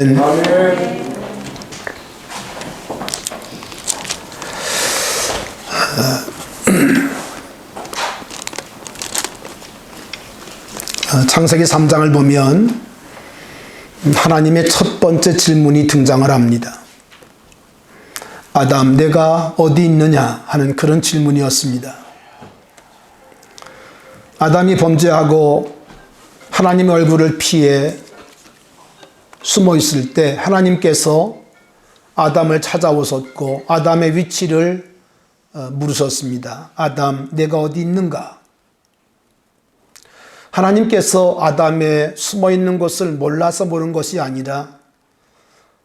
아멘. 창세기 3장을 보면 하나님의 첫 번째 질문이 등장을 합니다. 아담, 내가 어디 있느냐 하는 그런 질문이었습니다. 아담이 범죄하고 하나님의 얼굴을 피해 숨어 있을 때 하나님께서 아담을 찾아오셨고 아담의 위치를 물으셨습니다. 아담, 내가 어디 있는가? 하나님께서 아담의 숨어 있는 곳을 몰라서 물은 것이 아니라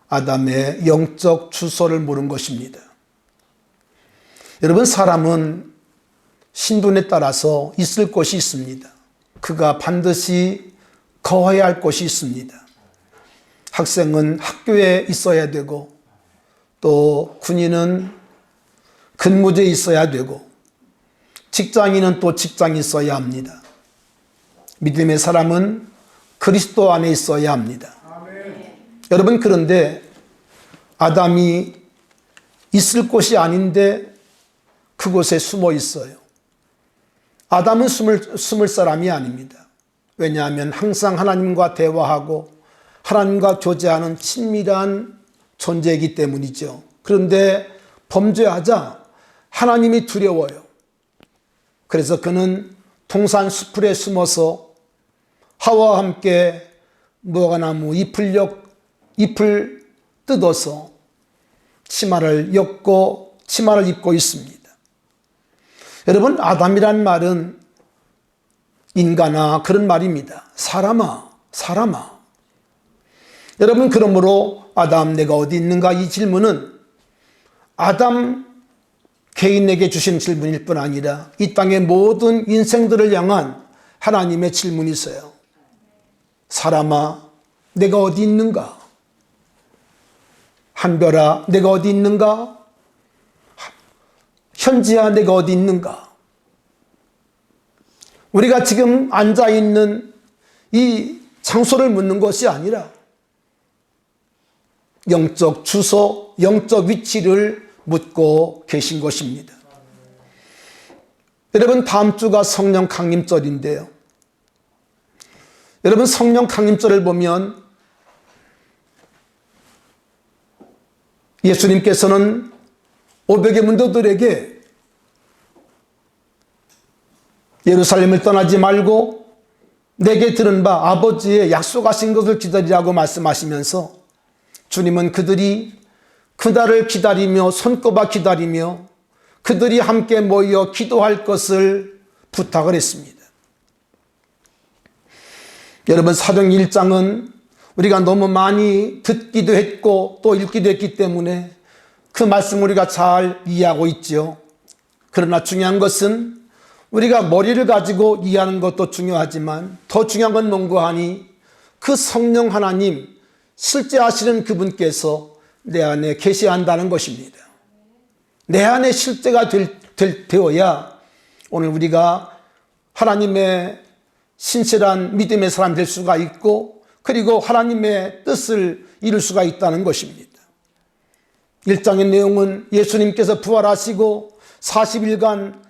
아담의 영적 주소를 물은 것입니다. 여러분, 사람은 신분에 따라서 있을 곳이 있습니다. 그가 반드시 거해야 할 곳이 있습니다. 학생은 학교에 있어야 되고, 또 군인은 근무지에 있어야 되고, 직장인은 또 직장에 있어야 합니다. 믿음의 사람은 그리스도 안에 있어야 합니다. 아멘. 여러분, 그런데 아담이 있을 곳이 아닌데 그곳에 숨어 있어요. 아담은 숨을 사람이 아닙니다. 왜냐하면 항상 하나님과 대화하고 하나님과 교제하는 친밀한 존재이기 때문이죠. 그런데 범죄하자 하나님이 두려워요. 그래서 그는 동산 수풀에 숨어서 하와와 함께 무화과나무 잎을 뜯어서 치마를 입고 있습니다. 여러분, 아담이란 말은 인간아 그런 말입니다. 사람아. 여러분, 그러므로 아담, 내가 어디 있는가? 이 질문은 아담 개인에게 주신 질문일 뿐 아니라 이 땅의 모든 인생들을 향한 하나님의 질문이세요. 사람아, 내가 어디 있는가? 한별아, 내가 어디 있는가? 현지야, 내가 어디 있는가? 우리가 지금 앉아있는 이 장소를 묻는 것이 아니라 영적 주소, 영적 위치를 묻고 계신 것입니다. 여러분, 다음 주가 성령 강림절인데요. 여러분, 성령 강림절을 보면 예수님께서는 500의 문도들에게 예루살렘을 떠나지 말고 내게 들은 바 아버지의 약속하신 것을 기다리라고 말씀하시면서 주님은 그들이 그날을 기다리며 손꼽아 기다리며 그들이 함께 모여 기도할 것을 부탁을 했습니다. 여러분, 사도행 1장은 우리가 너무 많이 듣기도 했고 또 읽기도 했기 때문에 그 말씀을 우리가 잘 이해하고 있죠. 그러나 중요한 것은 우리가 머리를 가지고 이해하는 것도 중요하지만 더 중요한 건 뭔가 하니 그 성령 하나님, 실제 하시는 그분께서 내 안에 계시한다는 것입니다. 내 안에 실제가 되어야 오늘 우리가 하나님의 신실한 믿음의 사람 될 수가 있고 그리고 하나님의 뜻을 이룰 수가 있다는 것입니다. 1장의 내용은 예수님께서 부활하시고 40일간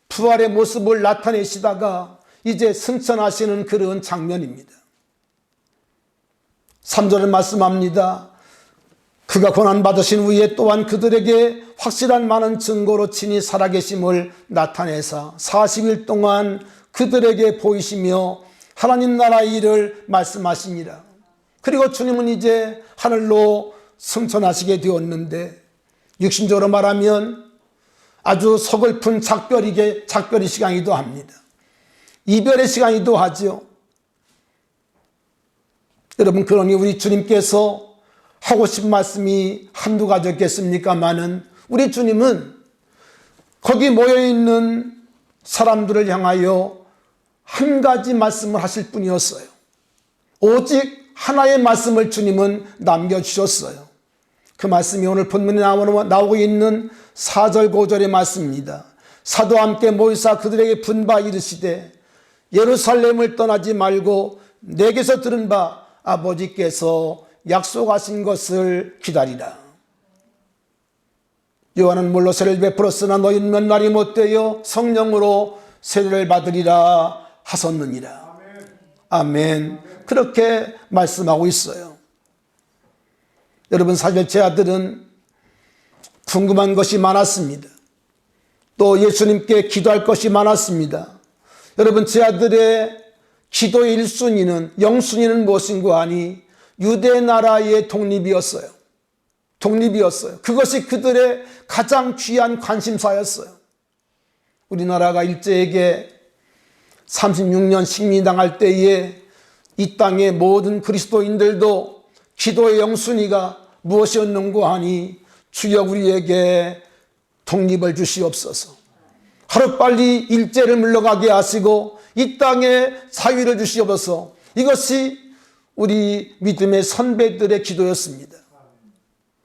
부활의 모습을 나타내시다가 이제 승천하시는 그런 장면입니다. 3절을 말씀합니다. 그가 고난받으신 후에 또한 그들에게 확실한 많은 증거로 친히 살아계심을 나타내사 40일 동안 그들에게 보이시며 하나님 나라의 일을 말씀하시니라. 그리고 주님은 이제 하늘로 승천하시게 되었는데 육신적으로 말하면 아주 서글픈 작별의 시간이기도 합니다. 이별의 시간이기도 하죠. 여러분, 그러니 우리 주님께서 하고 싶은 말씀이 한두 가지였겠습니까마는 우리 주님은 거기 모여있는 사람들을 향하여 한 가지 말씀을 하실 뿐이었어요. 오직 하나의 말씀을 주님은 남겨주셨어요. 그 말씀이 오늘 본문에 나오고 있는 4절 5절의 말씀입니다. 사도와 함께 모이사 그들에게 분바 이르시되 예루살렘을 떠나지 말고 내게서 들은 바 아버지께서 약속하신 것을 기다리라. 요한은 물로 세례를 베풀었으나 너희는 몇 날이 못되어 성령으로 세례를 받으리라 하셨느니라. 아멘. 그렇게 말씀하고 있어요. 여러분, 사실 제 아들은 궁금한 것이 많았습니다. 또 예수님께 기도할 것이 많았습니다. 여러분, 제 아들의 기도의 1순위는, 영순위는 무엇인가 하니 유대 나라의 독립이었어요. 독립이었어요. 그것이 그들의 가장 귀한 관심사였어요. 우리나라가 일제에게 36년 식민당할 때에 이 땅의 모든 그리스도인들도 기도의 영순위가 무엇이었는가 하니 주여 우리에게 독립을 주시옵소서. 하루빨리 일제를 물러가게 하시고 이 땅에 자유를 주시옵소서. 이것이 우리 믿음의 선배들의 기도였습니다.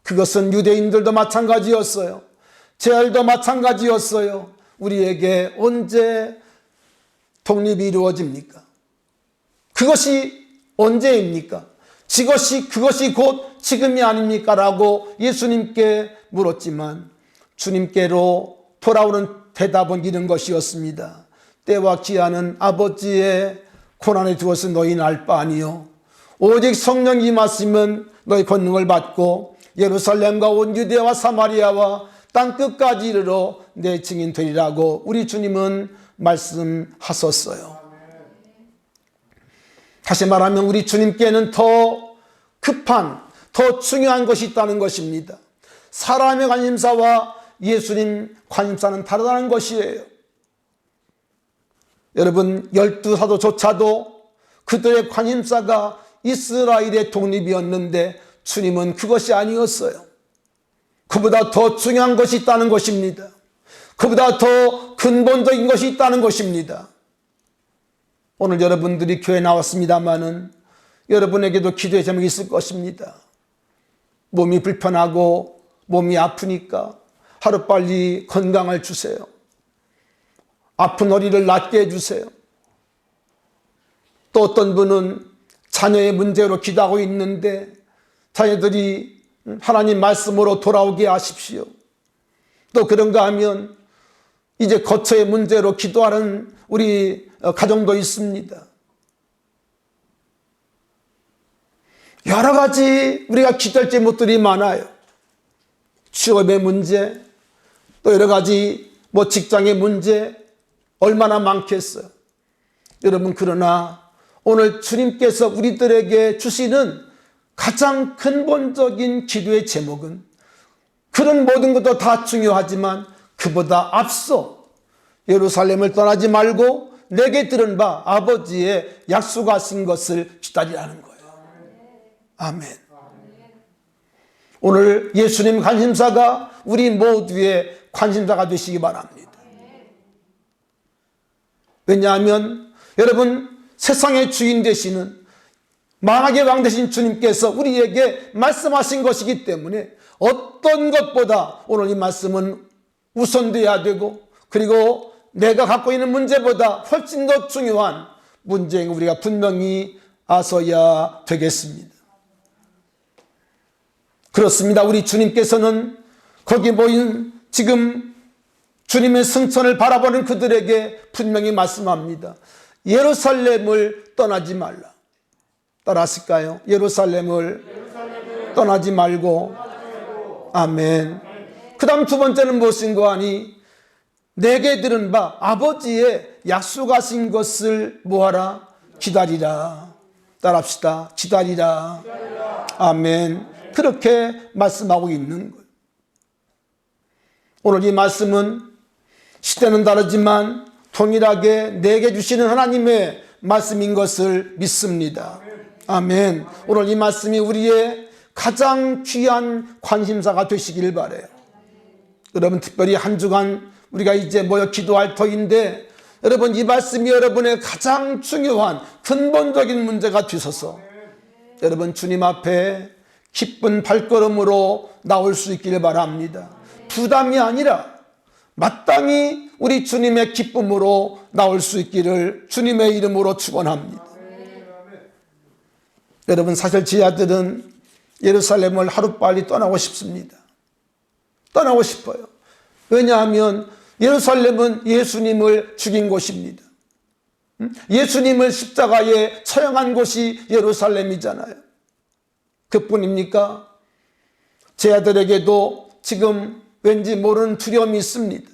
그것은 유대인들도 마찬가지였어요. 제알도 마찬가지였어요. 우리에게 언제 독립이 이루어집니까? 그것이 언제입니까? 그것이 곧 지금이 아닙니까? 라고 예수님께 물었지만 주님께로 돌아오는 대답은 이런 것이었습니다. 때와 기한은 아버지의 고난에 두어서 너희는 알 바 아니요. 오직 성령이 임하시면 너희 권능을 받고 예루살렘과 온 유대와 사마리아와 땅끝까지 이르러 내 증인 되리라고 우리 주님은 말씀하셨어요. 다시 말하면 우리 주님께는 더 급한, 더 중요한 것이 있다는 것입니다. 사람의 관심사와 예수님 관심사는 다르다는 것이에요. 여러분, 12사도조차도 그들의 관심사가 이스라엘의 독립이었는데 주님은 그것이 아니었어요. 그보다 더 중요한 것이 있다는 것입니다. 그보다 더 근본적인 것이 있다는 것입니다. 오늘 여러분들이 교회에 나왔습니다마는 여러분에게도 기도의 제목이 있을 것입니다. 몸이 불편하고 몸이 아프니까 하루빨리 건강을 주세요. 아픈 허리를 낫게 해주세요. 또 어떤 분은 자녀의 문제로 기도하고 있는데 자녀들이 하나님 말씀으로 돌아오게 하십시오. 또 그런가 하면 이제 거처의 문제로 기도하는 우리 가정도 있습니다. 여러 가지 우리가 기도할 제목들이 많아요. 취업의 문제, 또 여러 가지 직장의 문제 얼마나 많겠어요. 여러분, 그러나 오늘 주님께서 우리들에게 주시는 가장 근본적인 기도의 제목은 그런 모든 것도 다 중요하지만 그보다 앞서 예루살렘을 떠나지 말고 내게 들은 바 아버지의 약속하신 것을 기다리라는 거예요. 아멘. 오늘 예수님 관심사가 우리 모두의 관심사가 되시기 바랍니다. 왜냐하면 여러분, 세상의 주인 되시는 만왕의 왕 되신 주님께서 우리에게 말씀하신 것이기 때문에 어떤 것보다 오늘 이 말씀은 우선돼야 되고, 그리고 내가 갖고 있는 문제보다 훨씬 더 중요한 문제에 우리가 분명히 아서야 되겠습니다. 그렇습니다. 우리 주님께서는 거기 모인 지금 주님의 승천을 바라보는 그들에게 분명히 말씀합니다. 예루살렘을 떠나지 말라. 따라하실까요? 예루살렘을 떠나지 말고. 아멘. 그 다음 두 번째는 무엇인가 하니 내게 들은 바 아버지의 약속하신 것을 뭐하라? 기다리라. 따라합시다. 기다리라. 아멘. 그렇게 말씀하고 있는 거예요. 오늘 이 말씀은 시대는 다르지만 동일하게 내게 주시는 하나님의 말씀인 것을 믿습니다. 아멘. 오늘 이 말씀이 우리의 가장 귀한 관심사가 되시길 바라요. 여러분, 특별히 한 주간 우리가 이제 모여 기도할 터인데 여러분, 이 말씀이 여러분의 가장 중요한 근본적인 문제가 되셔서 여러분 주님 앞에 기쁜 발걸음으로 나올 수 있기를 바랍니다. 부담이 아니라 마땅히 우리 주님의 기쁨으로 나올 수 있기를 주님의 이름으로 축원합니다. 여러분, 사실 제 아들은 예루살렘을 하루빨리 떠나고 싶습니다. 떠나고 싶어요. 왜냐하면 예루살렘은 예수님을 죽인 곳입니다. 예수님을 십자가에 처형한 곳이 예루살렘이잖아요. 그뿐입니까? 제 아들에게도 지금 왠지 모르는 두려움이 있습니다.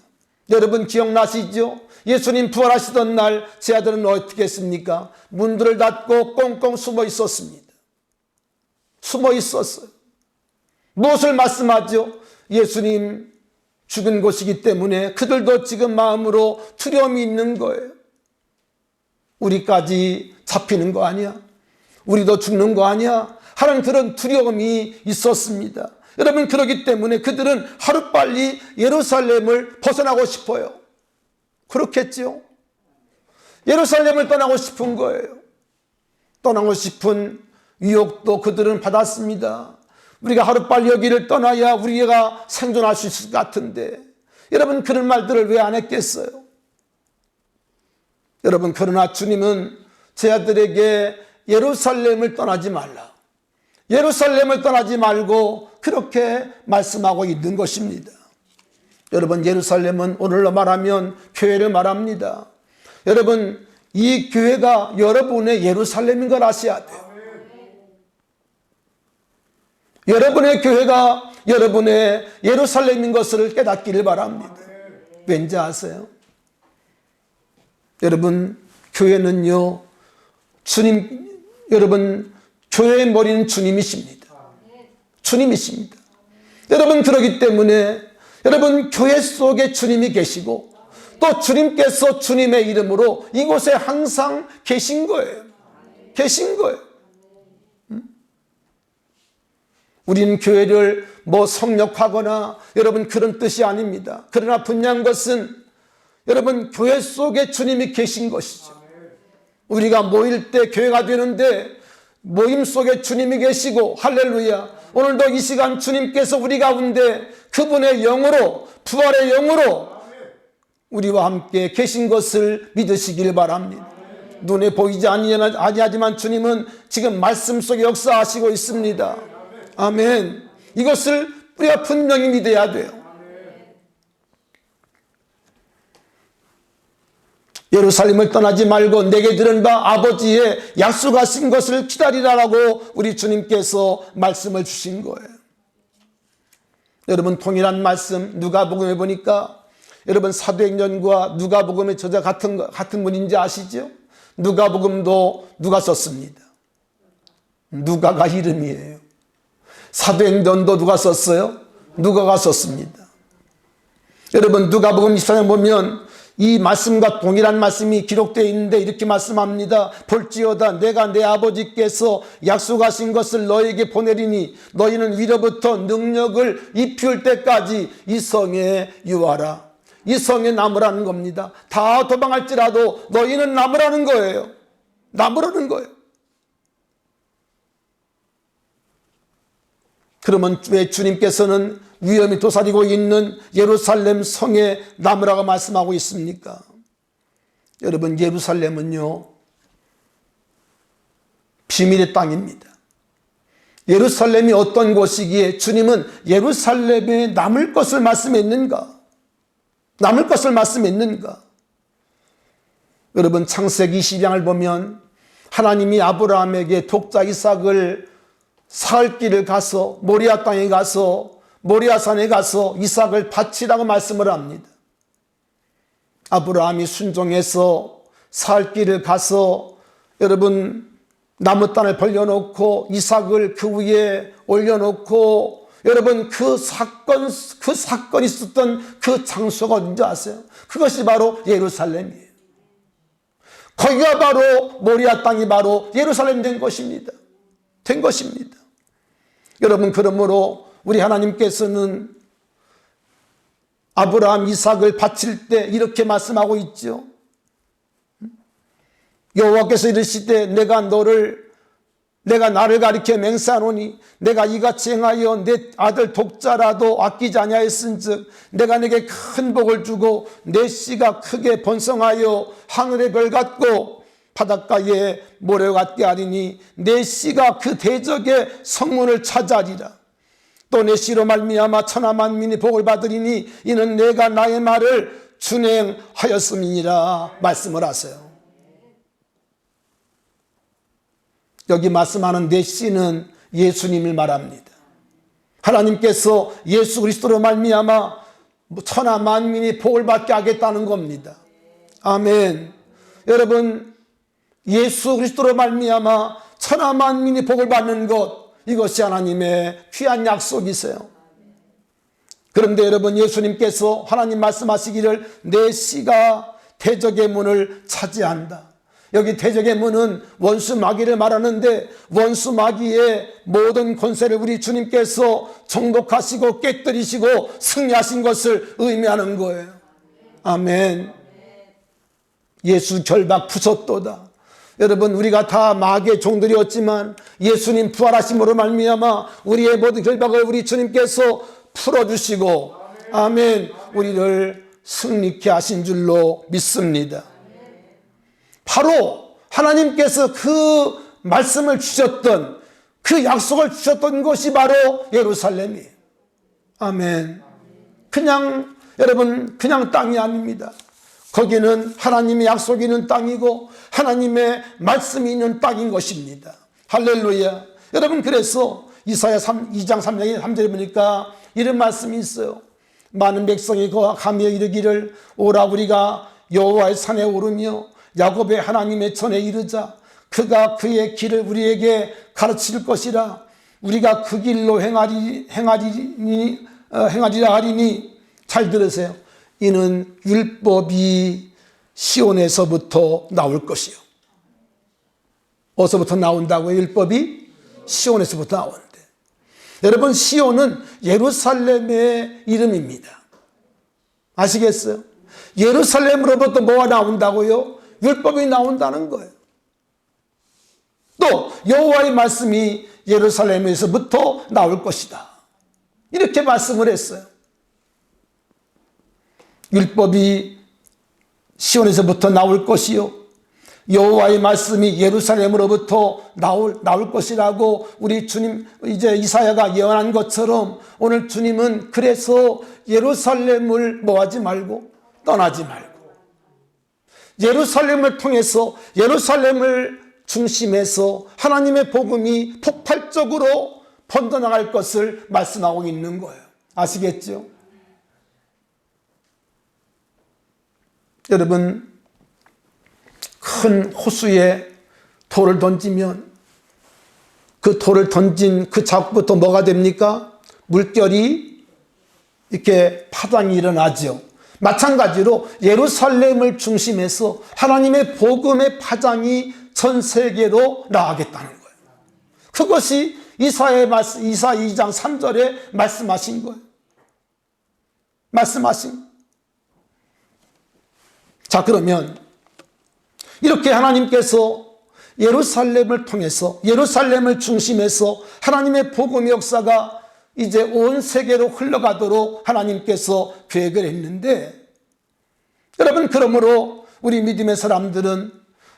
여러분 기억나시죠? 예수님 부활하시던 날 제 아들은 어떻게 했습니까? 문들을 닫고 꽁꽁 숨어 있었습니다. 숨어 있었어요. 무엇을 말씀하죠? 예수님 죽은 곳이기 때문에 그들도 지금 마음으로 두려움이 있는 거예요. 우리까지 잡히는 거 아니야? 우리도 죽는 거 아니야? 하는 그런 두려움이 있었습니다. 여러분 그렇기 때문에 그들은 하루빨리 예루살렘을 벗어나고 싶어요. 그렇겠죠? 예루살렘을 떠나고 싶은 거예요. 떠나고 싶은 유혹도 그들은 받았습니다. 우리가 하루빨리 여기를 떠나야 우리가 생존할 수 있을 것 같은데 여러분 그런 말들을 왜 안 했겠어요? 여러분 그러나 주님은 제 아들에게 예루살렘을 떠나지 말라, 예루살렘을 떠나지 말고 그렇게 말씀하고 있는 것입니다. 여러분 예루살렘은 오늘로 말하면 교회를 말합니다. 여러분 이 교회가 여러분의 예루살렘인 걸 아셔야 돼요. 여러분의 교회가 여러분의 예루살렘인 것을 깨닫기를 바랍니다. 왠지 아세요? 여러분 교회는요 주님, 여러분 교회의 머리는 주님이십니다. 주님이십니다. 여러분 그러기 때문에 여러분 교회 속에 주님이 계시고 또 주님께서 주님의 이름으로 이곳에 항상 계신 거예요. 계신 거예요. 우리는 교회를 성역하거나 여러분 그런 뜻이 아닙니다. 그러나 분명한 것은 여러분 교회 속에 주님이 계신 것이죠. 우리가 모일 때 교회가 되는데 모임 속에 주님이 계시고 할렐루야. 오늘도 이 시간 주님께서 우리 가운데 그분의 영으로 부활의 영으로 우리와 함께 계신 것을 믿으시길 바랍니다. 눈에 보이지 아니하지만 주님은 지금 말씀 속에 역사하시고 있습니다. 아멘. 이것을 우리가 분명히 믿어야 돼요. 예루살렘을 떠나지 말고 내게 들은 바 아버지의 약속하신 것을 기다리라라고 우리 주님께서 말씀을 주신 거예요. 여러분 동일한 말씀 누가복음에 보니까 여러분 사도행전과 누가복음의 저자 같은 분인지 아시죠? 누가복음도 누가 썼습니다. 누가가 이름이에요. 사도행전도 누가 썼어요? 누가가 썼습니다. 여러분 누가복음 24장 보면 이 말씀과 동일한 말씀이 기록되어 있는데 이렇게 말씀합니다. 볼지어다 내가 내 아버지께서 약속하신 것을 너에게 보내리니 너희는 위로부터 능력을 입힐 때까지 이 성에 유하라. 이 성에 남으라는 겁니다. 다 도망할지라도 너희는 남으라는 거예요. 남으라는 거예요. 그러면 왜 주님께서는 위험이 도사리고 있는 예루살렘 성에 남으라고 말씀하고 있습니까? 여러분 예루살렘은요 비밀의 땅입니다. 예루살렘이 어떤 곳이기에 주님은 예루살렘에 남을 것을 말씀했는가? 남을 것을 말씀했는가? 여러분 창세기 22장을 보면 하나님이 아브라함에게 독자 이삭을 사흘 길을 가서 모리아 땅에 가서 모리아산에 가서 이삭을 바치라고 말씀을 합니다. 아브라함이 순종해서 사흘 길을 가서 여러분 나무 단을 벌려놓고 이삭을 그 위에 올려놓고 여러분 그 사건이 있었던 그 장소가 어딘지 아세요? 그것이 바로 예루살렘이에요. 거기가 바로 모리아 땅이 바로 예루살렘 된 것입니다. 된 것입니다. 여러분 그러므로 우리 하나님께서는 아브라함 이삭을 바칠 때 이렇게 말씀하고 있죠. 여호와께서 이르시되 내가 나를 가리켜 맹세하노니 내가 이같이 행하여 내 아들 독자라도 아끼지 아니하였은즉 내가 내게 큰 복을 주고 내 씨가 크게 번성하여 하늘의 별 같고 바닷가에 모래와 같게 하리니 내 씨가 그 대적의 성문을 차지하리라. 또 내 씨로 말미암아 천하 만민이 복을 받으리니 이는 내가 나의 말을 준행하였음이니라 말씀을 하세요. 여기 말씀하는 내 씨는 예수님을 말합니다. 하나님께서 예수 그리스도로 말미암아 천하 만민이 복을 받게 하겠다는 겁니다. 아멘. 여러분, 예수 그리스도로 말미암아 천하 만민이 복을 받는 것, 이것이 하나님의 귀한 약속이세요. 그런데 여러분, 예수님께서 하나님 말씀하시기를 내 씨가 대적의 문을 차지한다. 여기 대적의 문은 원수 마귀를 말하는데, 원수 마귀의 모든 권세를 우리 주님께서 정복하시고 깨뜨리시고 승리하신 것을 의미하는 거예요. 아멘. 예수 결박 부섰도다. 여러분, 우리가 다 마귀의 종들이었지만 예수님 부활하심으로 말미암아 우리의 모든 결박을 우리 주님께서 풀어주시고, 아멘, 우리를 승리케 하신 줄로 믿습니다. 바로 하나님께서 그 말씀을 주셨던, 그 약속을 주셨던 것이 바로 예루살렘이에요. 아멘. 그냥, 여러분, 그냥 땅이 아닙니다. 거기는 하나님의 약속이 있는 땅이고 하나님의 말씀이 있는 땅인 것입니다. 할렐루야. 여러분, 그래서 이사야 2장 3절에 보니까 이런 말씀이 있어요. 많은 백성이 가며 이르기를 오라 우리가 여호와의 산에 오르며 야곱의 하나님의 전에 이르자. 그가 그의 길을 우리에게 가르칠 것이라. 우리가 그 길로 행하리라 하리니. 잘 들으세요. 이는 율법이 시온에서부터 나올 것이요. 어디서부터 나온다고요? 율법이 시온에서부터 나오는데, 여러분, 시온은 예루살렘의 이름입니다. 아시겠어요? 예루살렘으로부터 뭐가 나온다고요? 율법이 나온다는 거예요. 또 여호와의 말씀이 예루살렘에서부터 나올 것이다. 이렇게 말씀을 했어요. 율법이 시온에서부터 나올 것이요, 여호와의 말씀이 예루살렘으로부터 나올 것이라고 우리 주님 이제 이사야가 예언한 것처럼 오늘 주님은 그래서 예루살렘을 뭐하지 말고 떠나지 말고 예루살렘을 통해서, 예루살렘을 중심해서 하나님의 복음이 폭발적으로 번져나갈 것을 말씀하고 있는 거예요. 아시겠죠? 여러분, 큰 호수에 돌을 던지면 그 돌을 던진 그 자국부터 뭐가 됩니까? 물결이 이렇게 파장이 일어나죠. 마찬가지로 예루살렘을 중심해서 하나님의 복음의 파장이 전 세계로 나가겠다는 거예요. 그것이 이사 2장 3절에 말씀하신 거예요. 자, 그러면 이렇게 하나님께서 예루살렘을 통해서, 예루살렘을 중심해서 하나님의 복음의 역사가 이제 온 세계로 흘러가도록 하나님께서 계획을 했는데, 여러분, 그러므로 우리 믿음의 사람들은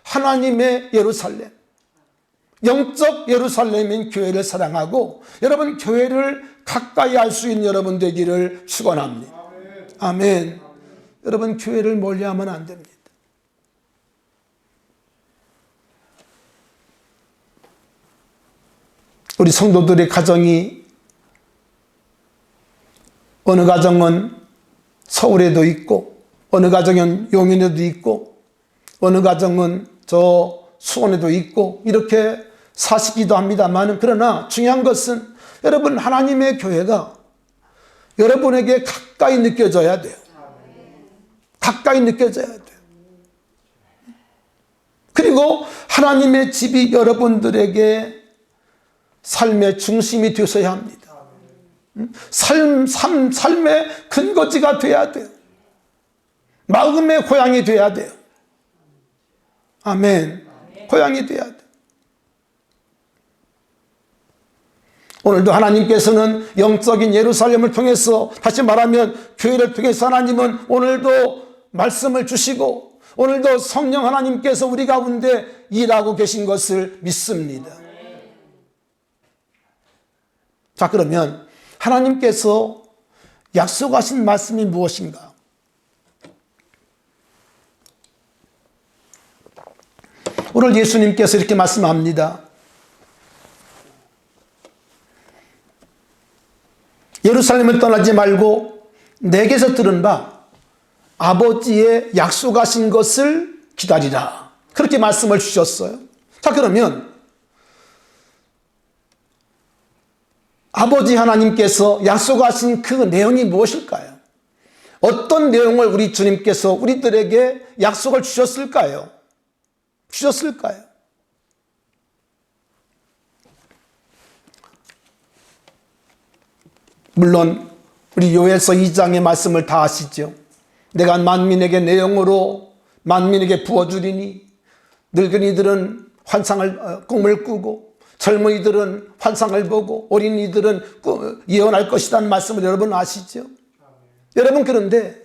하나님의 예루살렘, 영적 예루살렘인 교회를 사랑하고, 여러분, 교회를 가까이 할 수 있는 여러분 되기를 축원합니다. 아멘. 여러분, 교회를 멀리하면 안 됩니다. 우리 성도들의 가정이, 어느 가정은 서울에도 있고, 어느 가정은 용인에도 있고, 어느 가정은 저 수원에도 있고, 이렇게 사시기도 합니다만, 그러나 중요한 것은 여러분, 하나님의 교회가 여러분에게 가까이 느껴져야 돼요. 가까이 느껴져야 돼요. 그리고 하나님의 집이 여러분들에게 삶의 중심이 되어야 합니다. 삶의 근거지가 돼야 돼요. 마음의 고향이 돼야 돼요. 아멘. 고향이 돼야 돼요. 오늘도 하나님께서는 영적인 예루살렘을 통해서, 다시 말하면 교회를 통해서 하나님은 오늘도 말씀을 주시고 오늘도 성령 하나님께서 우리 가운데 일하고 계신 것을 믿습니다. 자, 그러면 하나님께서 약속하신 말씀이 무엇인가? 오늘 예수님께서 이렇게 말씀합니다. 예루살렘을 떠나지 말고 내게서 들은 바 아버지의 약속하신 것을 기다리라. 그렇게 말씀을 주셨어요. 자, 그러면 아버지 하나님께서 약속하신 그 내용이 무엇일까요? 어떤 내용을 우리 주님께서 우리들에게 약속을 주셨을까요? 물론 우리 요엘서 2장의 말씀을 다 아시죠? 내가 만민에게 내 영으로 만민에게 부어주리니 늙은이들은 꿈을 꾸고 젊은이들은 환상을 보고 어린이들은 예언할 것이라는 말씀을 여러분 아시죠? 여러분, 그런데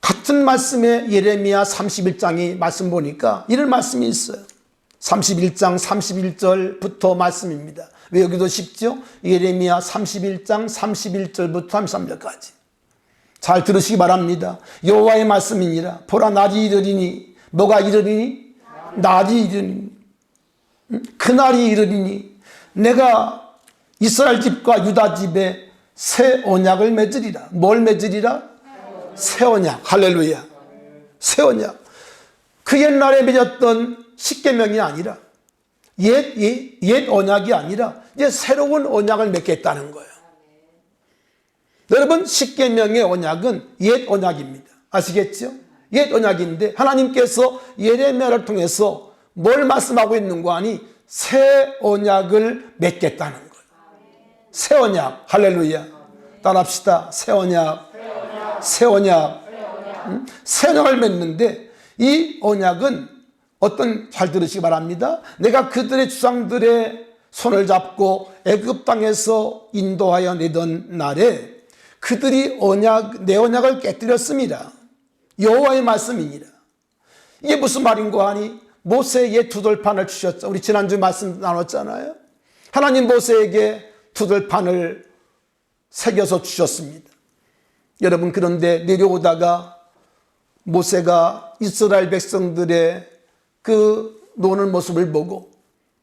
같은 말씀에 예레미야 31장이 말씀 보니까 이런 말씀이 있어요. 31장 31절부터 말씀입니다. 외우기도 쉽죠? 예레미야 31장 31절부터 33절까지. 잘 들으시기 바랍니다. 여호와의 말씀이니라. 보라, 날이 이르리니. 뭐가 이르리니? 날이 이르리니. 그날이 이르리니 내가 이스라엘 집과 유다 집에 새 언약을 맺으리라. 뭘 맺으리라? 새 언약. 할렐루야. 새 언약. 그 옛날에 맺었던 십계명이 아니라 옛 언약이 아니라 이제 새로운 언약을 맺겠다는 거예요. 여러분, 십계명의 언약은 옛 언약입니다. 아시겠죠? 옛 언약인데 하나님께서 예레미야를 통해서 뭘 말씀하고 있는 거 아니? 새 언약을 맺겠다는 거예요. 새 언약. 할렐루야. 따라합시다. 새 언약. 새 언약. 새 언약을 맺는데 이 언약은 잘 들으시기 바랍니다. 내가 그들의 주상들의 손을 잡고 애굽 땅에서 인도하여 내던 날에 그들이 내 언약을 깨뜨렸습니다. 여호와의 말씀이니라. 이게 무슨 말인고 하니? 모세에게 두들판을 주셨죠. 우리 지난주에 말씀 나눴잖아요. 하나님 모세에게 두들판을 새겨서 주셨습니다. 여러분, 그런데 내려오다가 모세가 이스라엘 백성들의 그 노는 모습을 보고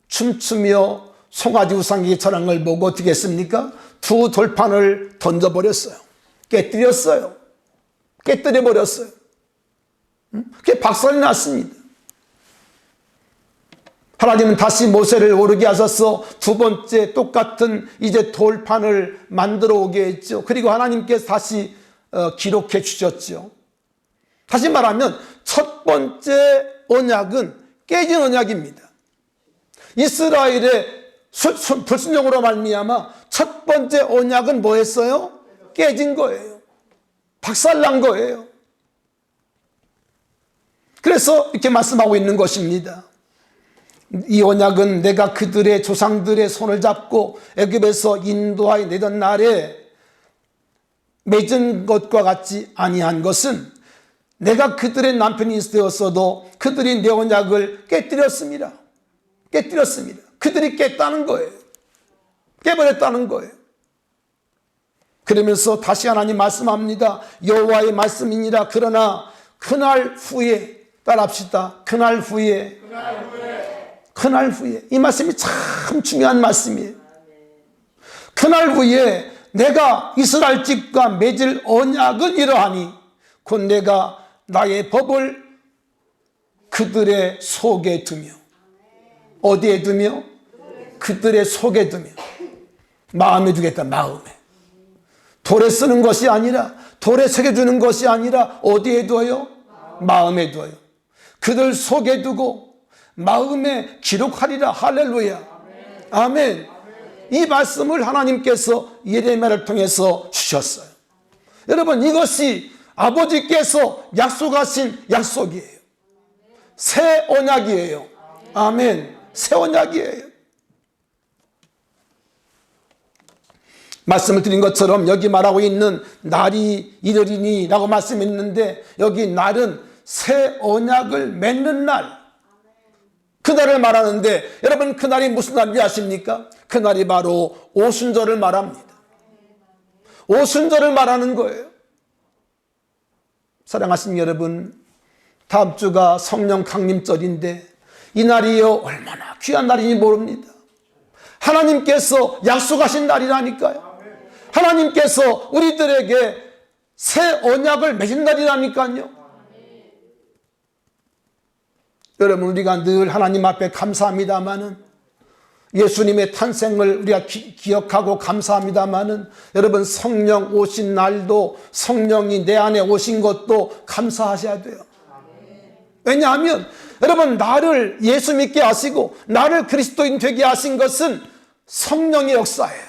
춤추며 송아지 우상에게 절한 걸 보고 어떻게 했습니까? 두 돌판을 던져버렸어요. 깨뜨렸어요. 깨뜨려버렸어요. 그게 박살이 났습니다. 하나님은 다시 모세를 오르게 하셔서 두 번째 똑같은 이제 돌판을 만들어 오게 했죠. 그리고 하나님께서 다시 기록해 주셨죠. 다시 말하면 첫 번째 언약은 깨진 언약입니다. 이스라엘의 불순종으로 말미암아 첫 번째 언약은 뭐 했어요? 깨진 거예요. 박살난 거예요. 그래서 이렇게 말씀하고 있는 것입니다. 이 언약은 내가 그들의 조상들의 손을 잡고 애굽에서 인도하여 내던 날에 맺은 것과 같지 아니한 것은 내가 그들의 남편이 되었어도 그들이 내 언약을 깨뜨렸습니다. 그들이 깼다는 거예요. 깨버렸다는 거예요. 그러면서 다시 하나님 말씀합니다. 여호와의 말씀이니라. 그러나 그날 후에, 따라합시다. 그날 후에 이 말씀이 참 중요한 말씀이에요. 그날 후에 내가 이스라엘 집과 맺을 언약은 이러하니 곧 내가 나의 법을 그들의 속에 두며, 어디에 두며? 그들의 속에 두며, 마음에 두겠다. 마음에. 돌에 쓰는 것이 아니라, 돌에 새겨주는 것이 아니라 어디에 두어요? 마음에 두어요. 그들 속에 두고 마음에 기록하리라. 할렐루야. 아멘. 이 말씀을 하나님께서 예레미야를 통해서 주셨어요. 여러분, 이것이 아버지께서 약속하신 약속이에요. 새 언약이에요. 아멘. 새 언약이에요. 말씀을 드린 것처럼 여기 말하고 있는 날이 이르리니 라고 말씀했는데, 여기 날은 새 언약을 맺는 날, 그날을 말하는데, 여러분 그날이 무슨 날인지 아십니까? 그날이 바로 오순절을 말합니다. 오순절을 말하는 거예요. 사랑하신 여러분, 다음 주가 성령 강림절인데 이 날이요 얼마나 귀한 날인지 모릅니다. 하나님께서 약속하신 날이라니까요. 하나님께서 우리들에게 새 언약을 맺은 날이라니까요. 여러분, 우리가 늘 하나님 앞에 감사합니다마는, 예수님의 탄생을 우리가 기억하고 감사합니다마는, 여러분 성령 오신 날도, 성령이 내 안에 오신 것도 감사하셔야 돼요. 왜냐하면 여러분, 나를 예수 믿게 하시고 나를 그리스도인 되게 하신 것은 성령의 역사예요.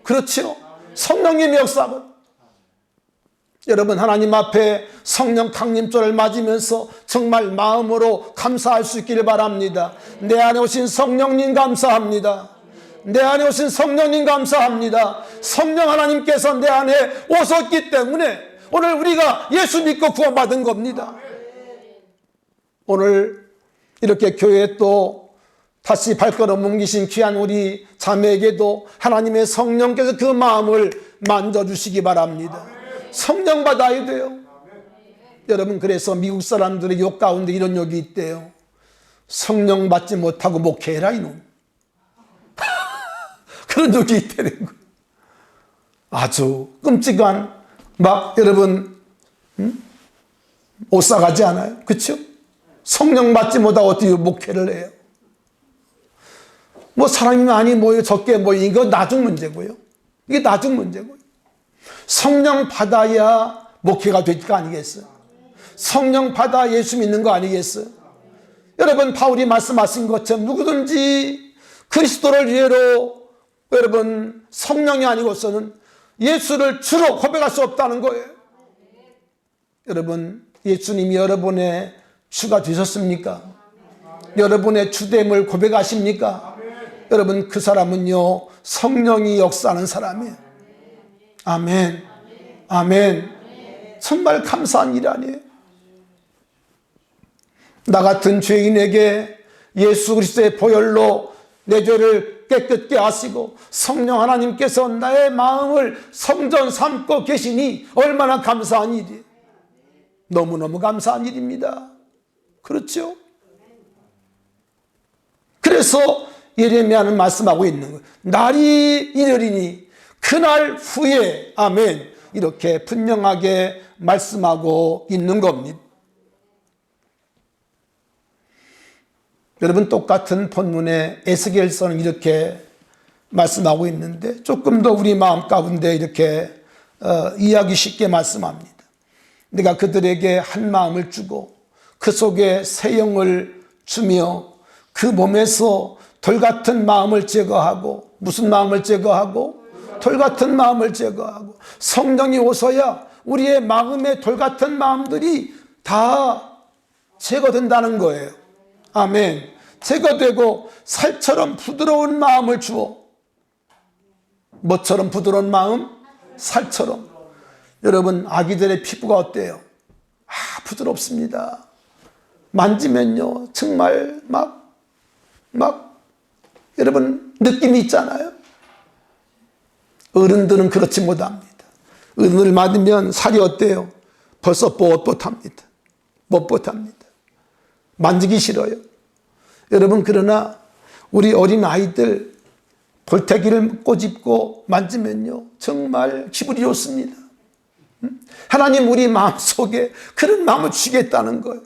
그렇죠? 성령의 역사는, 여러분 하나님 앞에 성령 강림절을 맞으면서 정말 마음으로 감사할 수 있기를 바랍니다. 내 안에 오신 성령님 감사합니다. 내 안에 오신 성령님 감사합니다. 성령 하나님께서 내 안에 오셨기 때문에 오늘 우리가 예수 믿고 구원받은 겁니다. 오늘 이렇게 교회에 또 다시 발걸음 옮기신 귀한 우리 자매에게도 하나님의 성령께서 그 마음을 만져주시기 바랍니다. 성령 받아야 돼요. 여러분, 그래서 미국 사람들의 욕 가운데 이런 욕이 있대요. 성령 받지 못하고 목회해라 이놈. 그런 욕이 있다는 거예요. 아주 끔찍한, 막 여러분 오싹하지 않아요? 그렇죠? 성령 받지 못하고 어떻게 목회를 해요? 뭐 사람이 많이 모여 적게 모여, 이거 나중 문제고요. 이게 나중 문제고요. 성령 받아야 목회가 될 거 아니겠어요? 성령 받아 예수 믿는 거 아니겠어요? 여러분, 바울이 말씀하신 것처럼 누구든지 그리스도를 위해로 여러분 성령이 아니고서는 예수를 주로 고백할 수 없다는 거예요. 여러분, 예수님이 여러분의 주가 되셨습니까? 여러분의 주됨을 고백하십니까? 여러분, 그 사람은요 성령이 역사하는 사람이에요. 아멘. 아멘. 정말 감사한 일 아니에요? 나 같은 죄인에게 예수 그리스도의 보혈로 내 죄를 깨끗게 하시고 성령 하나님께서 나의 마음을 성전 삼고 계시니 얼마나 감사한 일이에요. 너무너무 감사한 일입니다. 그렇죠? 그래서 예레미야는 말씀하고 있는 거예요. 날이 이르리니 그날 후에, 아멘, 이렇게 분명하게 말씀하고 있는 겁니다. 여러분, 똑같은 본문에 에스겔서는 이렇게 말씀하고 있는데 조금 더 우리 마음 가운데 이렇게 이해하기 쉽게 말씀합니다. 내가 그들에게 한 마음을 주고 그 속에 새 영을 주며 그 몸에서 돌 같은 마음을 제거하고, 무슨 마음을 제거하고? 돌 같은 마음을 제거하고, 성령이 오셔야 우리의 마음에 돌 같은 마음들이 다 제거된다는 거예요. 아멘. 제거되고 살처럼 부드러운 마음을 주어. 뭐처럼 부드러운 마음? 살처럼. 여러분, 아기들의 피부가 어때요? 부드럽습니다. 만지면요 정말 막 여러분 느낌이 있잖아요. 어른들은 그렇지 못합니다. 어른을 맞으면 살이 어때요? 벌써 뻣뻣합니다. 뻣뻣합니다. 만지기 싫어요. 여러분, 그러나 우리 어린 아이들 볼태기를 꼬집고 만지면요 정말 기분이 좋습니다. 하나님 우리 마음속에 그런 마음을 주겠다는 거예요.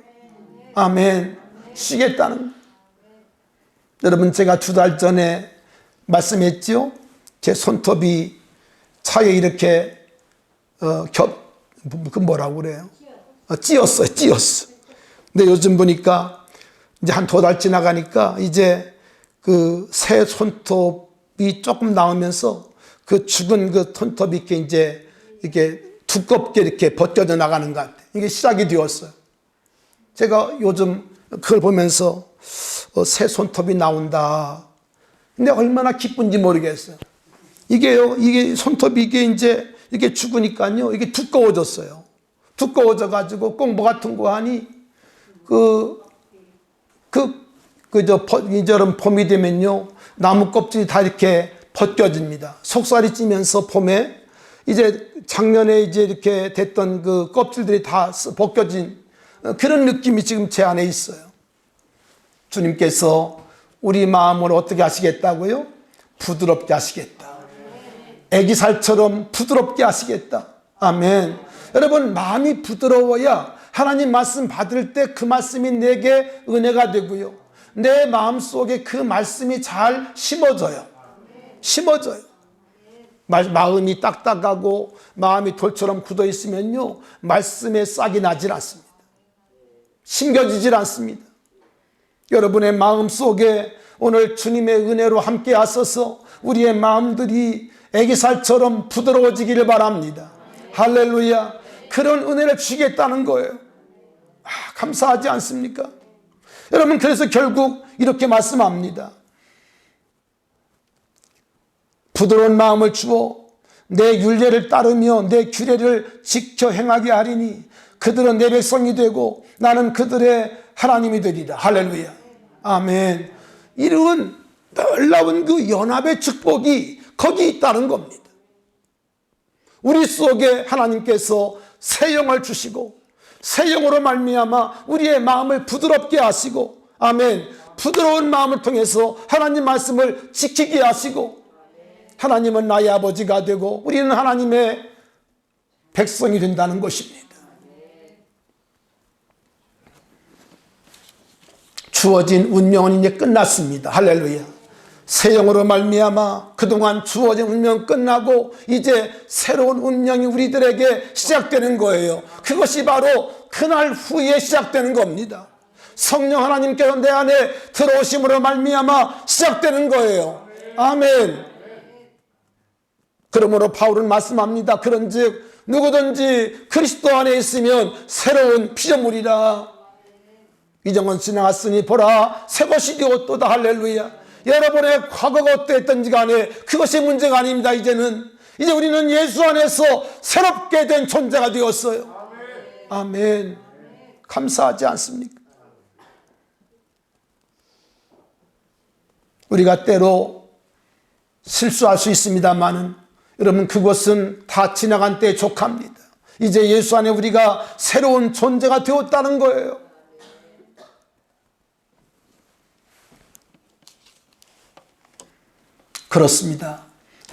아멘. 주겠다는 거예요. 여러분, 제가 2달 전에 말씀했죠. 제 손톱이 차에 이렇게 그 뭐라고 그래요? 찧었어요. 근데 요즘 보니까 이제 한 2달 지나가니까 이제 그 새 손톱이 조금 나오면서 그 죽은 그 손톱이 이렇게 이제 이렇게 두껍게 이렇게 벗겨져 나가는 것 같아요. 이게 시작이 되었어요. 제가 요즘 그걸 보면서 새 손톱이 나온다. 근데 얼마나 기쁜지 모르겠어요. 이게 손톱이 이게 이제 이게 죽으니까요. 이게 두꺼워졌어요. 두꺼워져 가지고 꼭 뭐 같은 거 하니 이저런 봄이 되면요, 나무 껍질이 다 이렇게 벗겨집니다. 속살이 찌면서 봄에 이제 작년에 이제 이렇게 됐던 그 껍질들이 다 벗겨진 그런 느낌이 지금 제 안에 있어요. 주님께서 우리 마음을 어떻게 하시겠다고요? 부드럽게 하시겠다. 애기살처럼 부드럽게 하시겠다. 아멘. 여러분, 마음이 부드러워야 하나님 말씀 받을 때 그 말씀이 내게 은혜가 되고요, 내 마음속에 그 말씀이 잘 심어져요. 마음이 딱딱하고 마음이 돌처럼 굳어 있으면요, 말씀에 싹이 나질 않습니다. 심겨지질 않습니다. 여러분의 마음속에 오늘 주님의 은혜로 함께 하셔서 우리의 마음들이 애기살처럼 부드러워지기를 바랍니다. 할렐루야. 그런 은혜를 주시겠다는 거예요. 감사하지 않습니까? 여러분, 그래서 결국 이렇게 말씀합니다. 부드러운 마음을 주어 내 율례를 따르며 내 규례를 지켜 행하게 하리니 그들은 내 백성이 되고 나는 그들의 하나님이 되리라. 할렐루야. 아멘. 이런 놀라운 그 연합의 축복이 거기 있다는 겁니다. 우리 속에 하나님께서 새 영을 주시고 새 영으로 말미암아 우리의 마음을 부드럽게 하시고, 아멘, 부드러운 마음을 통해서 하나님 말씀을 지키게 하시고, 하나님은 나의 아버지가 되고 우리는 하나님의 백성이 된다는 것입니다. 주어진 운명은 이제 끝났습니다. 할렐루야. 새 영으로 말미암아 그동안 주어진 운명 끝나고 이제 새로운 운명이 우리들에게 시작되는 거예요. 그것이 바로 그날 후에 시작되는 겁니다. 성령 하나님께서 내 안에 들어오심으로 말미암아 시작되는 거예요. 아멘. 그러므로 바울은 말씀합니다. 그런즉 누구든지 그리스도 안에 있으면 새로운 피조물이라. 이전은 지나갔으니 보라 새 것이 되었도다. 할렐루야. 여러분의 과거가 어떠했던지 간에 그것이 문제가 아닙니다. 이제 우리는 예수 안에서 새롭게 된 존재가 되었어요. 아멘. 감사하지 않습니까? 우리가 때로 실수할 수 있습니다만은 여러분, 그것은 다 지나간 때에 족합니다. 이제 예수 안에 우리가 새로운 존재가 되었다는 거예요. 그렇습니다.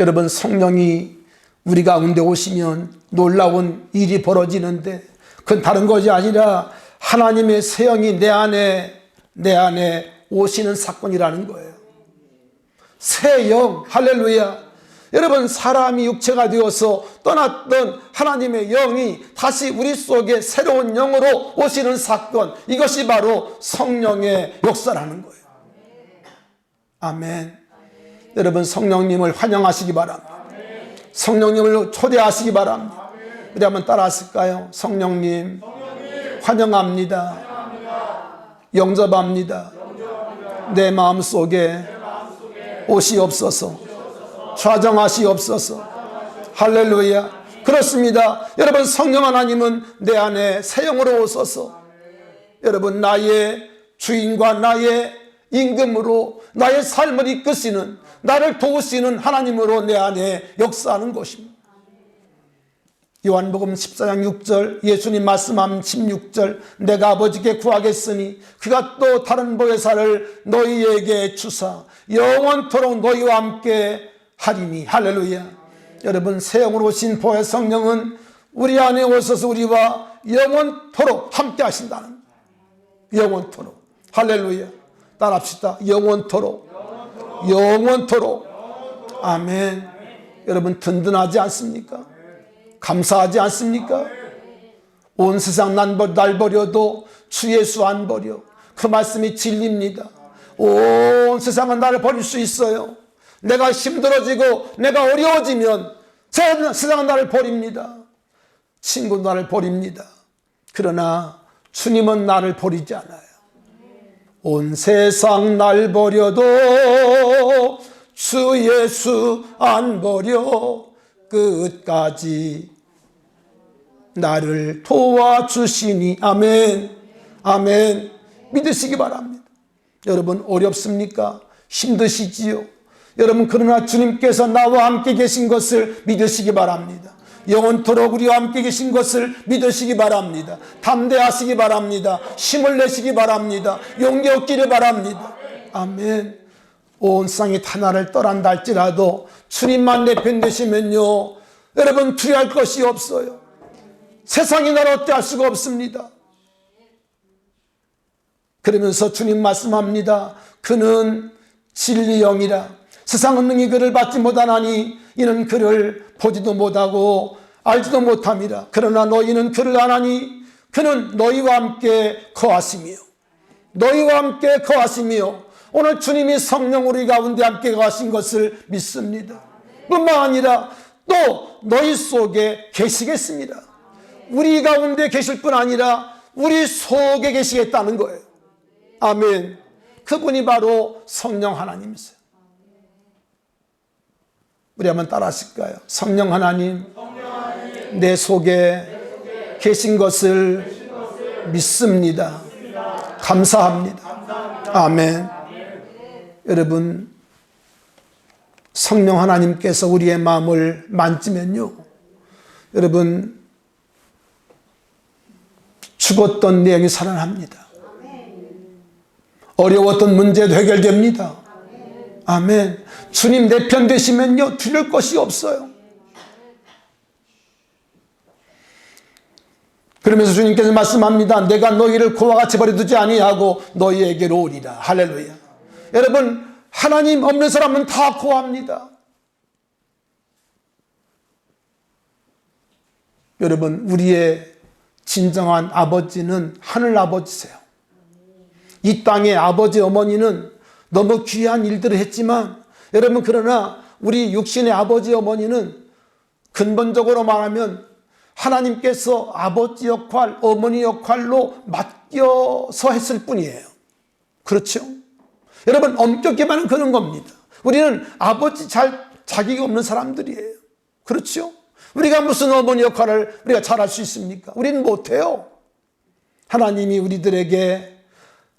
여러분, 성령이 우리 가운데 오시면 놀라운 일이 벌어지는데 그건 다른 것이 아니라 하나님의 새 영이 내 안에 오시는 사건이라는 거예요. 새 영, 할렐루야. 여러분, 사람이 육체가 되어서 떠났던 하나님의 영이 다시 우리 속에 새로운 영으로 오시는 사건, 이것이 바로 성령의 역사라는 거예요. 아멘. 여러분, 성령님을 환영하시기 바랍니다. 성령님을 초대하시기 바랍니다. 우리 한번 따라 하실까요? 성령님, 환영합니다. 영접합니다. 내 마음속에 오시옵소서. 좌정하시옵소서. 할렐루야. 그렇습니다. 여러분, 성령 하나님은 내 안에 새 영으로 오셔서 여러분, 나의 주인과 나의 임금으로 나의 삶을 이끄시는, 나를 도우시는 하나님으로 내 안에 역사하는 것입니다. 요한복음 14장 6절 예수님 말씀함 16절 내가 아버지께 구하겠으니 그가 또 다른 보혜사를 너희에게 주사 영원토록 너희와 함께 하리니. 할렐루야. 여러분, 새 영으로 오신 보혜 성령은 우리 안에 오셔서 우리와 영원토록 함께 하신다는, 영원토록. 할렐루야. 따라합시다. 영원토록. 영원토록. 아멘. 여러분, 든든하지 않습니까? 감사하지 않습니까? 온 세상 날 버려도 주 예수 안 버려. 그 말씀이 진리입니다. 온 세상은 나를 버릴 수 있어요. 내가 힘들어지고 내가 어려워지면 세상은 나를 버립니다. 친구도 나를 버립니다. 그러나 주님은 나를 버리지 않아요. 온 세상 날 버려도 주 예수 안 버려 끝까지 나를 도와주시니. 아멘. 아멘. 믿으시기 바랍니다. 여러분, 어렵습니까? 힘드시지요? 여러분, 그러나 주님께서 나와 함께 계신 것을 믿으시기 바랍니다. 영원토록 우리와 함께 계신 것을 믿으시기 바랍니다. 담대하시기 바랍니다. 힘을 내시기 바랍니다. 용기 얻기를 바랍니다. 아멘. 온 세상이 다 나를 떠난다 할지라도 주님만 내 편 되시면요, 여러분, 두려워할 것이 없어요. 세상이 나를 어때할 수가 없습니다. 그러면서 주님 말씀합니다. 그는 진리 영이라 세상은 능히 그를 받지 못하나니 이는 그를 보지도 못하고 알지도 못함이라. 그러나 너희는 그를 아나니 그는 너희와 함께 거하시며 너희와 함께 거하시며 오늘 주님이 성령 우리 가운데 함께 거하신 것을 믿습니다. 뿐만 아니라 또 너희 속에 계시겠습니다. 우리 가운데 계실 뿐 아니라 우리 속에 계시겠다는 거예요. 아멘. 그분이 바로 성령 하나님이세요. 우리 한번 따라 하실까요? 성령 하나님, 내 속에 계신 것을 믿습니다. 감사합니다. 아멘. 여러분, 성령 하나님께서 우리의 마음을 만지면요, 여러분, 죽었던 내용이 살아납니다. 어려웠던 문제도 해결됩니다. 아멘. 주님 내 편 되시면요, 두려울 것이 없어요. 그러면서 주님께서 말씀합니다. 내가 너희를 그와 같이 버려두지 아니하고 너희에게로 오리라. 할렐루야. 여러분, 하나님 없는 사람은 다 고합니다. 여러분, 우리의 진정한 아버지는 하늘 아버지세요. 이 땅의 아버지 어머니는 너무 귀한 일들을 했지만, 여러분, 그러나 우리 육신의 아버지 어머니는 근본적으로 말하면 하나님께서 아버지 역할, 어머니 역할로 맡겨서 했을 뿐이에요. 그렇죠? 여러분, 엄격히 말하면 그런 겁니다. 우리는 아버지 자기가 없는 사람들이에요. 그렇죠? 우리가 무슨 어머니 역할을 우리가 잘할 수 있습니까? 우리는 못해요. 하나님이 우리들에게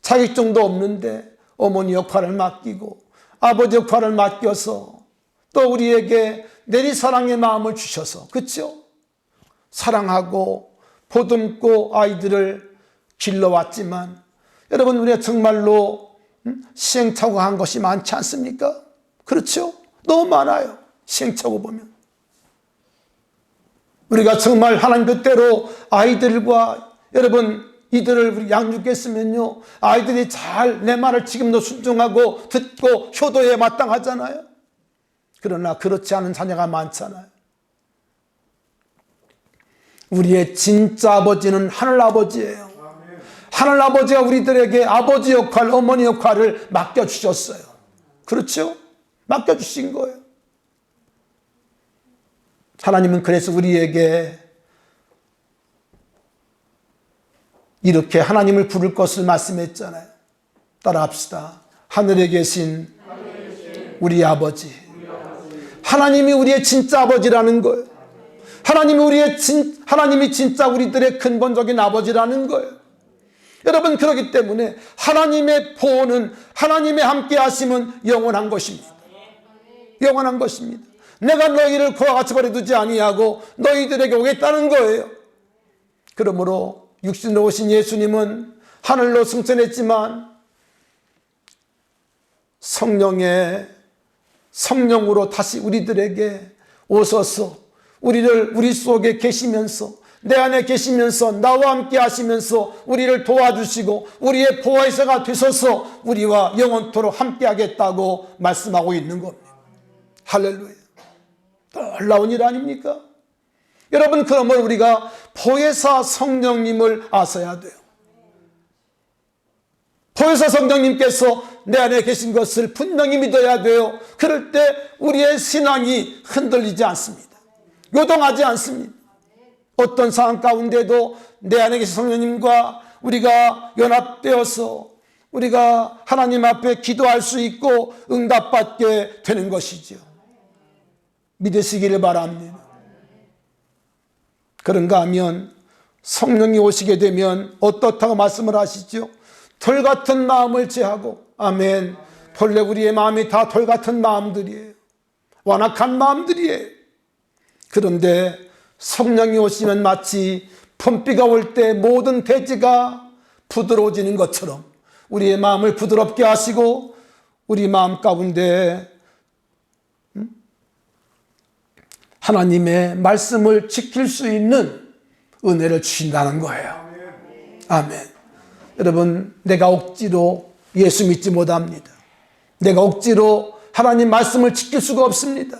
자격증도 없는데 어머니 역할을 맡기고 아버지 역할을 맡겨서 또 우리에게 내리사랑의 마음을 주셔서, 그렇죠? 사랑하고 보듬고 아이들을 길러왔지만, 여러분, 우리가 정말로 시행착오한 것이 많지 않습니까? 그렇죠? 너무 많아요. 시행착오 보면 우리가 정말 하나님 뜻대로 아이들과 여러분 이들을 양육했으면요, 아이들이 잘 내 말을 지금도 순종하고 듣고 효도에 마땅하잖아요. 그러나 그렇지 않은 자녀가 많잖아요. 우리의 진짜 아버지는 하늘아버지예요. 하늘아버지가 우리들에게 아버지 역할, 어머니 역할을 맡겨주셨어요. 그렇죠? 맡겨주신 거예요. 하나님은 그래서 우리에게 이렇게 하나님을 부를 것을 말씀했잖아요. 따라합시다. 하늘에 계신 우리 아버지. 하나님이 우리의 진짜 아버지라는 거예요. 하나님이 진짜 우리들의 근본적인 아버지라는 거예요. 여러분, 그렇기 때문에 하나님의 보호는, 하나님의 함께 하심은 영원한 것입니다. 영원한 것입니다. 내가 너희를 그와 같이 버려두지 아니하고 너희들에게 오겠다는 거예요. 그러므로 육신으로 오신 예수님은 하늘로 승천했지만 성령으로 다시 우리들에게 오셔서 우리 속에 계시면서, 내 안에 계시면서 나와 함께 하시면서 우리를 도와주시고 우리의 보호자가 되셔서 우리와 영원토록 함께 하겠다고 말씀하고 있는 겁니다. 할렐루야. 놀라운 일 아닙니까? 여러분, 그러면 우리가 보혜사 성령님을 아셔야 돼요. 보혜사 성령님께서 내 안에 계신 것을 분명히 믿어야 돼요. 그럴 때 우리의 신앙이 흔들리지 않습니다. 요동하지 않습니다. 어떤 상황 가운데도 내 안에 계신 성령님과 우리가 연합되어서 우리가 하나님 앞에 기도할 수 있고 응답받게 되는 것이죠. 믿으시기를 바랍니다. 그런가 하면 성령이 오시게 되면 어떻다고 말씀을 하시죠? 돌 같은 마음을 제하고, 아멘. 본래 우리의 마음이 다 돌 같은 마음들이에요. 완악한 마음들이에요. 그런데 성령이 오시면 마치 봄비가 올 때 모든 대지가 부드러워지는 것처럼 우리의 마음을 부드럽게 하시고 우리 마음 가운데 하나님의 말씀을 지킬 수 있는 은혜를 주신다는 거예요. 아멘. 여러분, 내가 억지로 예수 믿지 못합니다. 내가 억지로 하나님 말씀을 지킬 수가 없습니다.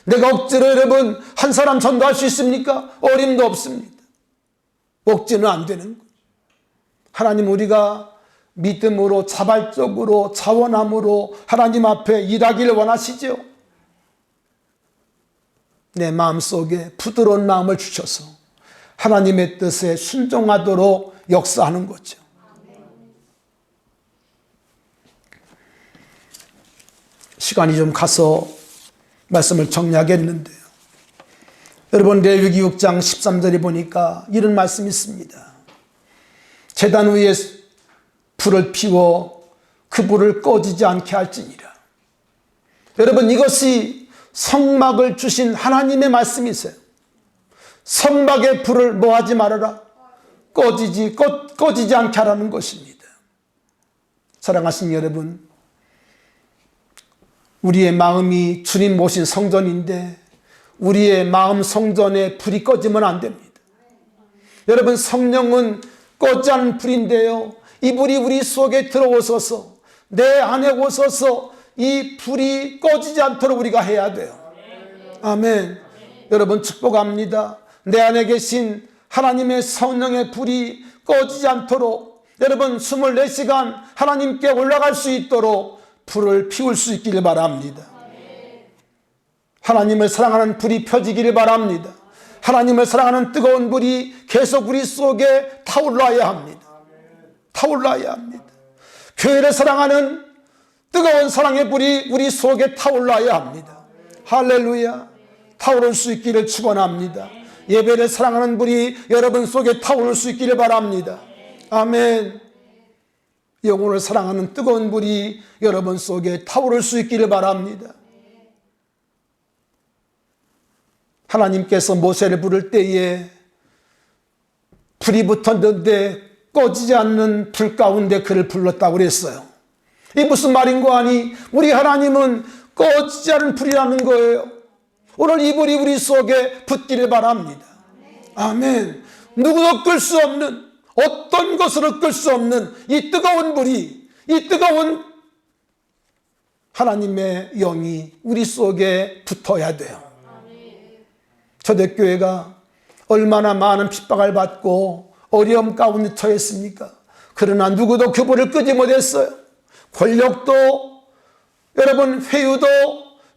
내가 억지로 여러분 한 사람 전도할 수 있습니까? 어림도 없습니다. 억지는 안 되는 거예요. 하나님, 우리가 믿음으로 자발적으로 자원함으로 하나님 앞에 일하기를 원하시죠. 내 마음속에 부드러운 마음을 주셔서 하나님의 뜻에 순종하도록 역사하는 거죠. 시간이 좀 가서 말씀을 정리하겠는데요. 여러분, 레위기 6장 13절에 보니까 이런 말씀이 있습니다. 제단 위에 불을 피워 그 불을 꺼지지 않게 할지니라. 여러분, 이것이 성막을 주신 하나님의 말씀이세요. 성막의 불을 뭐하지 말아라? 꺼지지 않게 하라는 것입니다. 사랑하신 여러분, 우리의 마음이 주님 모신 성전인데 우리의 마음 성전에 불이 꺼지면 안 됩니다. 여러분, 성령은 꺼지 않은 불인데요, 이 불이 우리 속에 들어오셔서 내 안에 오셔서 이 불이 꺼지지 않도록 우리가 해야 돼요. 아멘. 여러분, 축복합니다. 내 안에 계신 하나님의 성령의 불이 꺼지지 않도록 여러분 24시간 하나님께 올라갈 수 있도록 불을 피울 수 있기를 바랍니다. 하나님을 사랑하는 불이 펴지기를 바랍니다. 하나님을 사랑하는 뜨거운 불이 계속 우리 속에 타올라야 합니다. 타올라야 합니다. 교회를 사랑하는 뜨거운 사랑의 불이 우리 속에 타올라야 합니다. 할렐루야. 타오를 수 있기를 축원합니다. 예배를 사랑하는 불이 여러분 속에 타오를 수 있기를 바랍니다. 아멘. 영혼을 사랑하는 뜨거운 불이 여러분 속에 타오를 수 있기를 바랍니다. 하나님께서 모세를 부를 때에 불이 붙었는데 꺼지지 않는 불 가운데 그를 불렀다고 그랬어요. 이게 무슨 말인고 하니 우리 하나님은 꺼지지 않은 불이라는 거예요. 오늘 이 불이 우리 속에 붙기를 바랍니다. 아멘. 누구도 끌 수 없는, 어떤 것으로 끌 수 없는 이 뜨거운 불이, 이 뜨거운 하나님의 영이 우리 속에 붙어야 돼요. 초대교회가 얼마나 많은 핍박을 받고 어려움 가운데 처했습니까? 그러나 누구도 그 불을 끄지 못했어요. 권력도 여러분 회유도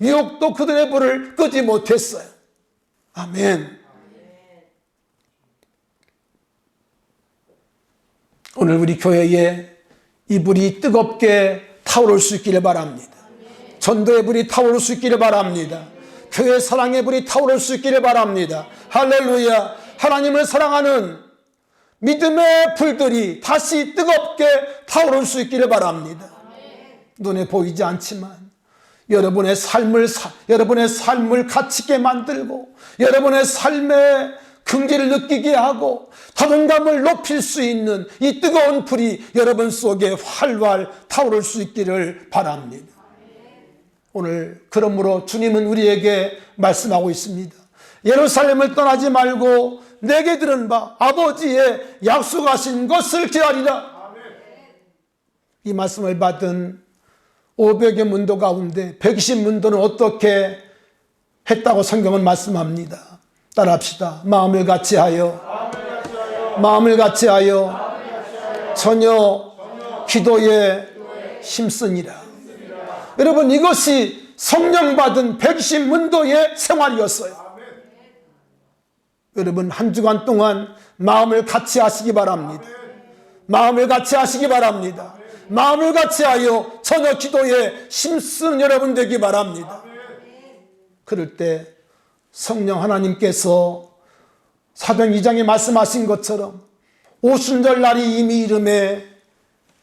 유혹도 그들의 불을 끄지 못했어요. 아멘. 오늘 우리 교회에 이 불이 뜨겁게 타오를 수 있기를 바랍니다. 전도의 불이 타오를 수 있기를 바랍니다. 교회 사랑의 불이 타오를 수 있기를 바랍니다. 할렐루야. 하나님을 사랑하는 믿음의 불들이 다시 뜨겁게 타오를 수 있기를 바랍니다. 눈에 보이지 않지만 여러분의 삶을 가치 있게 만들고 여러분의 삶의 긍지를 느끼게 하고 자존감을 높일 수 있는 이 뜨거운 불이 여러분 속에 활활 타오를 수 있기를 바랍니다. 오늘 그러므로 주님은 우리에게 말씀하고 있습니다. 예루살렘을 떠나지 말고 내게 들은 바 아버지의 약속하신 것을 기다리라. 이 말씀을 받은 500의 문도 가운데 120문도는 어떻게 했다고 성경은 말씀합니다. 따라합시다. 마음을 같이하여 전혀 기도에 힘쓰니라. 여러분, 이것이 성령 받은 120문도의 생활이었어요. 여러분, 한 주간 동안 마음을 같이 하시기 바랍니다. 마음을 같이 하시기 바랍니다. 마음을 같이 하여 전혀 기도에 힘쓰는 여러분 되기 바랍니다. 그럴 때 성령 하나님께서 사도행 2장에 말씀하신 것처럼 오순절 날이 이미 이름에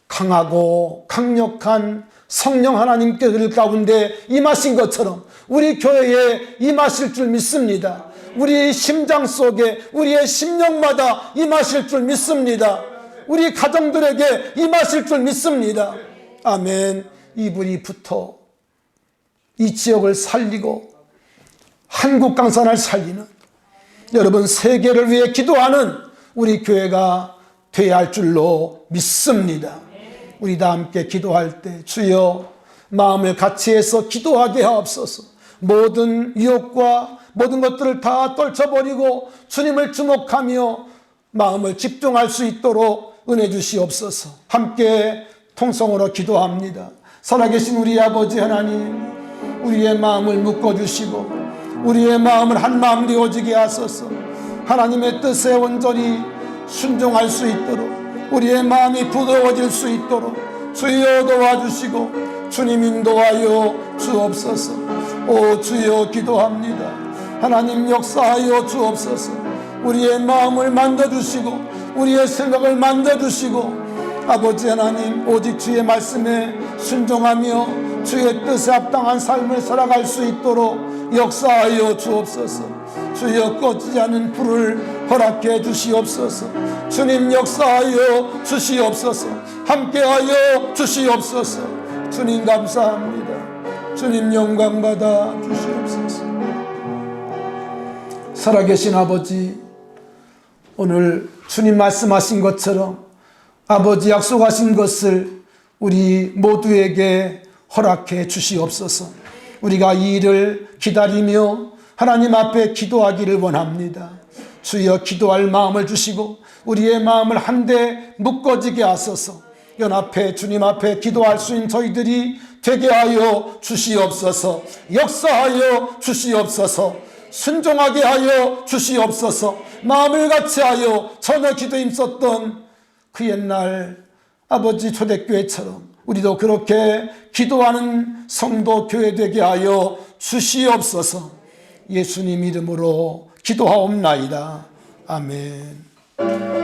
강하고 강력한 성령 하나님께 그 가운데 임하신 것처럼 우리 교회에 임하실 줄 믿습니다. 우리 심장 속에 우리의 심령마다 임하실 줄 믿습니다. 우리 가정들에게 임하실 줄 믿습니다. 아멘. 이불이 붙어 이 지역을 살리고 한국 강산을 살리는 여러분 세계를 위해 기도하는 우리 교회가 되어야 할 줄로 믿습니다. 우리 다 함께 기도할 때 주여 마음을 같이 해서 기도하게 하옵소서. 모든 유혹과 모든 것들을 다 떨쳐버리고 주님을 주목하며 마음을 집중할 수 있도록 은혜 주시옵소서. 함께 통성으로 기도합니다. 살아계신 우리 아버지 하나님, 우리의 마음을 묶어주시고 우리의 마음을 한마음 되어지게 하소서. 하나님의 뜻에 온전히 순종할 수 있도록 우리의 마음이 부드러워질 수 있도록 주여 도와주시고 주님 인도하여 주옵소서. 오 주여 기도합니다. 하나님 역사하여 주옵소서. 우리의 마음을 만져주시고 우리의 생각을 만져주시고 아버지 하나님 오직 주의 말씀에 순종하며 주의 뜻에 합당한 삶을 살아갈 수 있도록 역사하여 주옵소서. 주여 꺼지지 않은 불을 허락해 주시옵소서. 주님 역사하여 주시옵소서. 함께하여 주시옵소서. 주님 감사합니다. 주님 영광 받아 주시옵소서. 살아계신 아버지, 오늘 주님 말씀하신 것처럼 아버지 약속하신 것을 우리 모두에게 허락해 주시옵소서. 우리가 이 일을 기다리며 하나님 앞에 기도하기를 원합니다. 주여 기도할 마음을 주시고 우리의 마음을 한데 묶어지게 하소서. 연합해 주님 앞에 기도할 수 있는 저희들이 되게 하여 주시옵소서. 역사하여 주시옵소서. 순종하게 하여 주시옵소서. 마음을 같이 하여 전혀 기도에 힘썼던 그 옛날 아버지 초대교회처럼 우리도 그렇게 기도하는 성도 교회 되게 하여 주시옵소서. 예수님 이름으로 기도하옵나이다. 아멘.